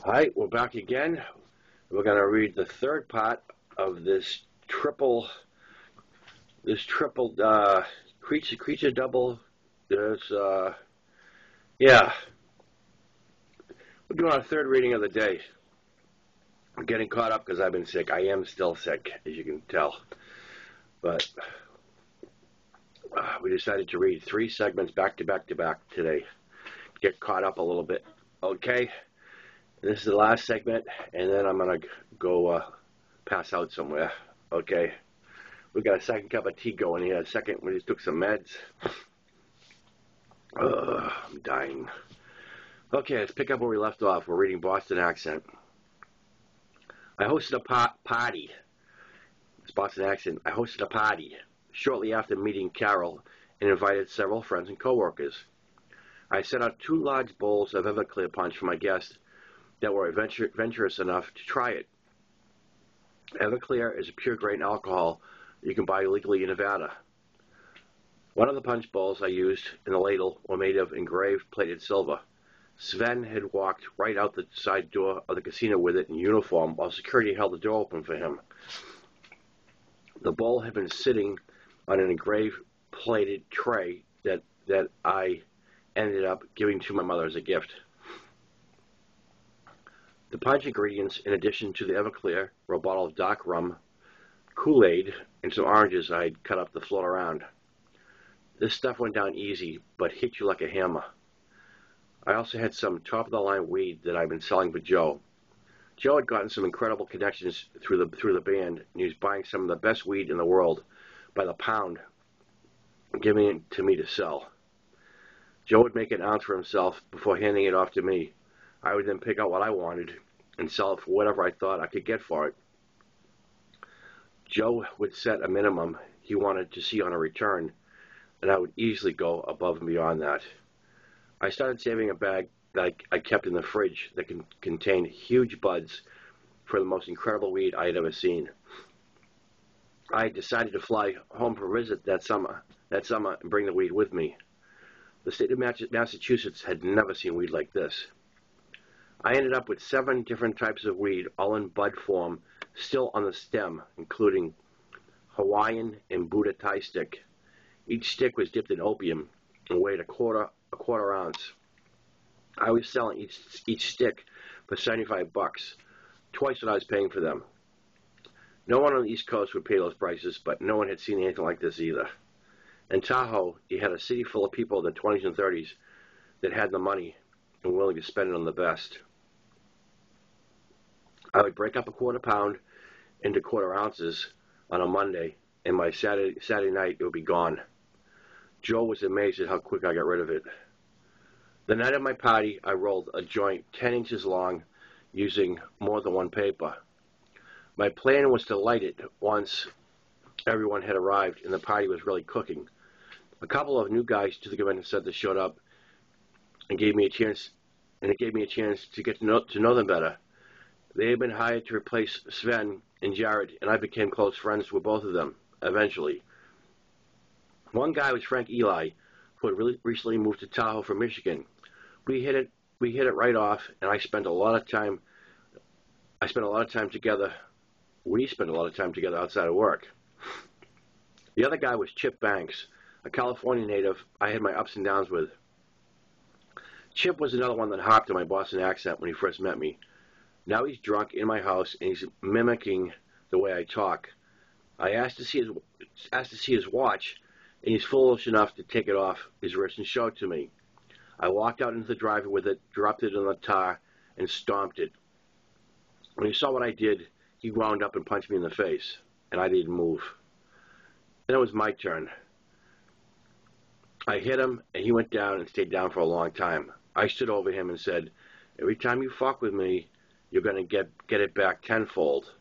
Alright, we're back again. We're going to read the third part of this triple creature double. There's, yeah. We're doing our third reading of the day. I'm getting caught up because I've been sick. I am still sick, as you can tell. But we decided to read 3 segments back to back to back today. Get caught up a little bit. Okay? This is the last segment, and then I'm going to go pass out somewhere. Okay? We got a second cup of tea going here. Second, we just took some meds. I'm dying. Okay, let's pick up where we left off. We're reading Boston Accent. I hosted a party. It's Boston Accent. I hosted a party shortly after meeting Carol and invited several friends and coworkers. I set out 2 large bowls of Everclear punch for my guests that were adventurous enough to try it. Everclear is a pure grain alcohol you can buy legally in Nevada. One of the punch bowls I used in the ladle were made of engraved plated silver. Sven had walked right out the side door of the casino with it in uniform while security held the door open for him. The bowl had been sitting on an engraved plated tray that I ended up giving to my mother as a gift. The punch ingredients, in addition to the Everclear, were a bottle of dark rum, Kool-Aid, and some oranges I had cut up to float around. This stuff went down easy, but hit you like a hammer. I also had some top-of-the-line weed that I'd been selling for Joe. Joe had gotten some incredible connections through the band, and he was buying some of the best weed in the world by the pound, giving it to me to sell. Joe would make an ounce for himself before handing it off to me. I would then pick out what I wanted and sell it for whatever I thought I could get for it. Joe would set a minimum he wanted to see on a return, and I would easily go above and beyond that. I started saving a bag that I kept in the fridge that contained huge buds for the most incredible weed I had ever seen. I decided to fly home for a visit that summer and bring the weed with me. The state of Massachusetts had never seen weed like this. I ended up with 7 different types of weed, all in bud form, still on the stem, including Hawaiian and Buddha Thai stick. Each stick was dipped in opium and weighed a quarter ounce. I was selling each stick for $75, twice what I was paying for them. No one on the East Coast would pay those prices, but no one had seen anything like this either. In Tahoe, you had a city full of people in the 20s and 30s that had the money and were willing to spend it on the best. I would break up a quarter pound into quarter ounces on a Monday, and by Saturday night it would be gone. Joe was amazed at how quick I got rid of it. The night of my party, I rolled a joint 10 inches long using more than one paper. My plan was to light it once everyone had arrived and the party was really cooking. A couple of new guys to the convention center showed up and gave me a chance to get to know them better. They had been hired to replace Sven and Jared, and I became close friends with both of them, eventually. One guy was Frank Eli, who had recently moved to Tahoe from Michigan. We hit it right off, and we spent a lot of time together outside of work. The other guy was Chip Banks, a California native I had my ups and downs with. Chip was another one that hopped on my Boston accent when he first met me. Now he's drunk in my house, and he's mimicking the way I talk. I asked to see his watch, and he's foolish enough to take it off his wrist and show it to me. I walked out into the driveway with it, dropped it on the tar, and stomped it. When he saw what I did, he wound up and punched me in the face, and I didn't move. Then it was my turn. I hit him, and he went down and stayed down for a long time. I stood over him and said, "Every time you fuck with me, you're going to get it back tenfold."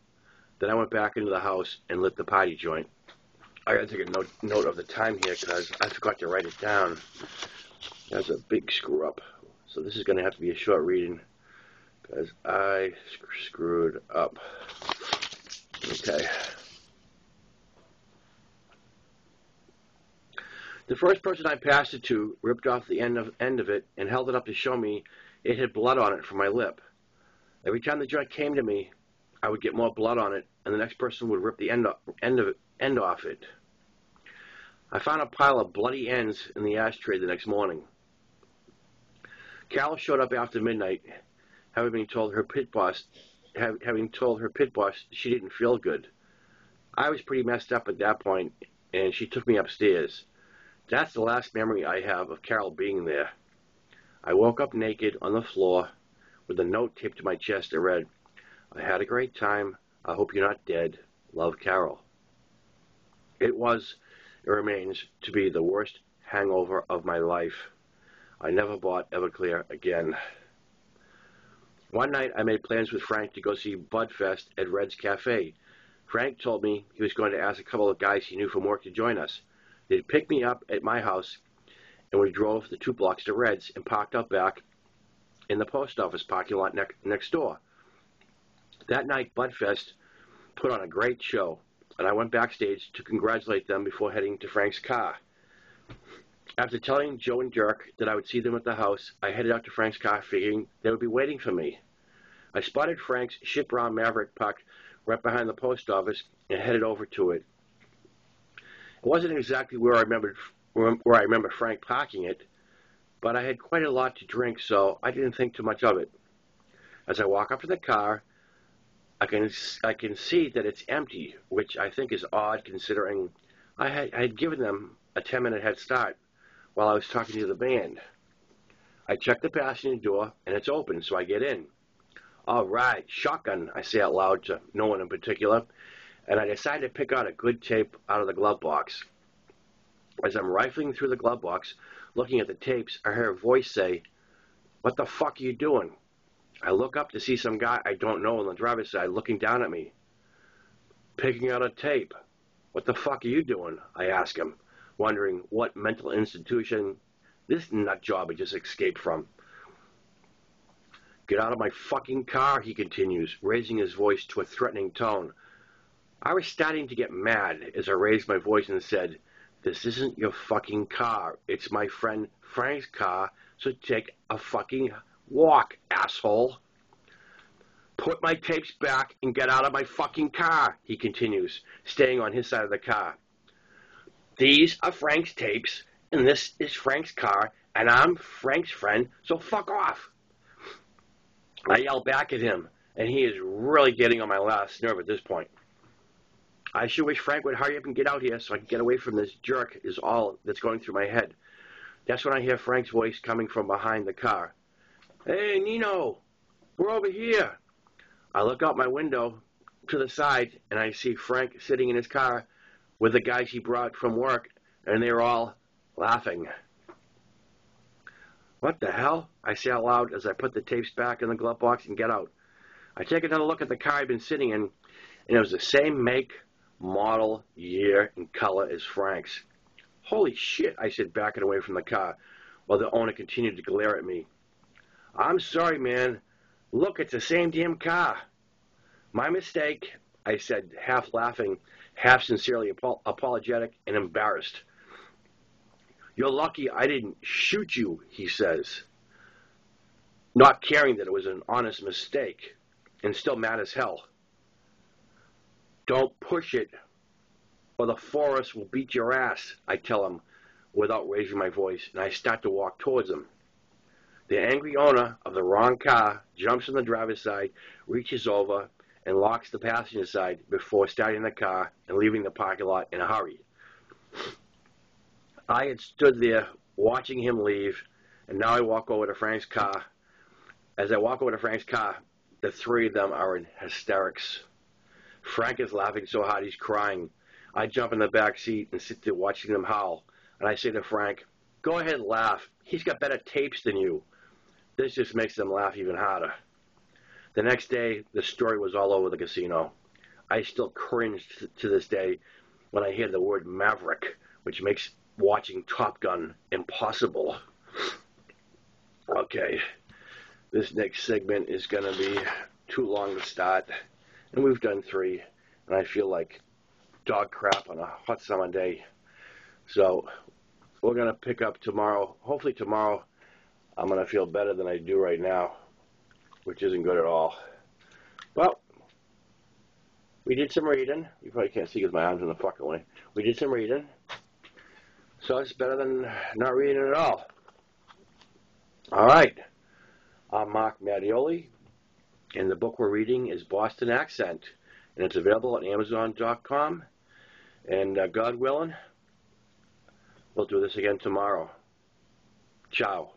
Then I went back into the house and lit the party joint. I got to take a note of the time here because I forgot to write it down. That's a big screw up. So this is going to have to be a short reading because I screwed up. Okay. The first person I passed it to ripped off the end of it and held it up to show me It had blood on it from my lip. Every time the joint came to me, I would get more blood on it, and the next person would rip the end off it. I found a pile of bloody ends in the ashtray the next morning. Carol showed up after midnight, having told her pit boss she didn't feel good. I was pretty messed up at that point, and she took me upstairs. That's the last memory I have of Carol being there. I woke up naked on the floor with a note taped to my chest that read, "I had a great time. I hope you're not dead. Love, Carol." It remains to be the worst hangover of my life. I never bought Everclear again. One night I made plans with Frank to go see Budfest at Red's Cafe. Frank told me he was going to ask a couple of guys he knew from work to join us. They'd pick me up at my house, and we drove the 2 blocks to Red's and parked up back in the post office parking lot next door. That night, Budfest put on a great show, and I went backstage to congratulate them before heading to Frank's car. After telling Joe and Dirk that I would see them at the house, I headed out to Frank's car figuring they would be waiting for me. I spotted Frank's shit brown Maverick parked right behind the post office and headed over to it. It wasn't exactly where I remember Frank parking it, but I had quite a lot to drink, so I didn't think too much of it. As I walk up to the car, I can see that it's empty, which I think is odd considering I had given them a 10-minute head start while I was talking to the band. I check the passenger door, and it's open, so I get in. "All right, shotgun," I say out loud to no one in particular, and I decide to pick out a good tape out of the glove box. As I'm rifling through the glove box, looking at the tapes, I hear a voice say, "What the fuck are you doing?" I look up to see some guy I don't know on the driver's side looking down at me. "Picking out a tape. What the fuck are you doing?" I ask him, wondering what mental institution this nut job had just escaped from. "Get out of my fucking car," he continues, raising his voice to a threatening tone. I was starting to get mad as I raised my voice and said, "This isn't your fucking car. It's my friend Frank's car, so take a fucking walk, asshole." "Put my tapes back and get out of my fucking car," he continues, staying on his side of the car. "These are Frank's tapes, and this is Frank's car, and I'm Frank's friend, so fuck off." I yell back at him, and he is really getting on my last nerve at this point. I sure wish Frank would hurry up and get out here so I can get away from this jerk is all that's going through my head. That's when I hear Frank's voice coming from behind the car. "Hey, Nino, we're over here." I look out my window to the side, and I see Frank sitting in his car with the guys he brought from work, and they're all laughing. "What the hell?" I say out loud as I put the tapes back in the glove box and get out. I take another look at the car I'd been sitting in, and it was the same make, model, year, and color as Frank's. "Holy shit," I said, backing away from the car, while the owner continued to glare at me. "I'm sorry, man. Look, it's the same damn car." "My mistake," I said, half laughing, half sincerely apologetic and embarrassed. "You're lucky I didn't shoot you," he says, not caring that it was an honest mistake, and still mad as hell. "Don't push it, or the forest will beat your ass," I tell him without raising my voice, and I start to walk towards him. The angry owner of the wrong car jumps on the driver's side, reaches over, and locks the passenger side before starting the car and leaving the parking lot in a hurry. I had stood there watching him leave, and now I walk over to Frank's car. As I walk over to Frank's car, the three of them are in hysterics. Frank is laughing so hard he's crying. I jump in the back seat and sit there watching them howl, and I say to Frank, "Go ahead and laugh. He's got better tapes than you." This just makes them laugh even harder. The next day, the story was all over the casino. I still cringe to this day when I hear the word Maverick, which makes watching Top Gun impossible. Okay, this next segment is going to be too long to start, and we've done 3, and I feel like dog crap on a hot summer day. So we're going to pick up tomorrow. Hopefully tomorrow I'm going to feel better than I do right now, which isn't good at all. Well, we did some reading. You probably can't see because my arm's in the fucking way. We did some reading. So it's better than not reading at all. All right. I'm Mark Mattioli, and the book we're reading is Boston Accent, and it's available at Amazon.com. And God willing, we'll do this again tomorrow. Ciao.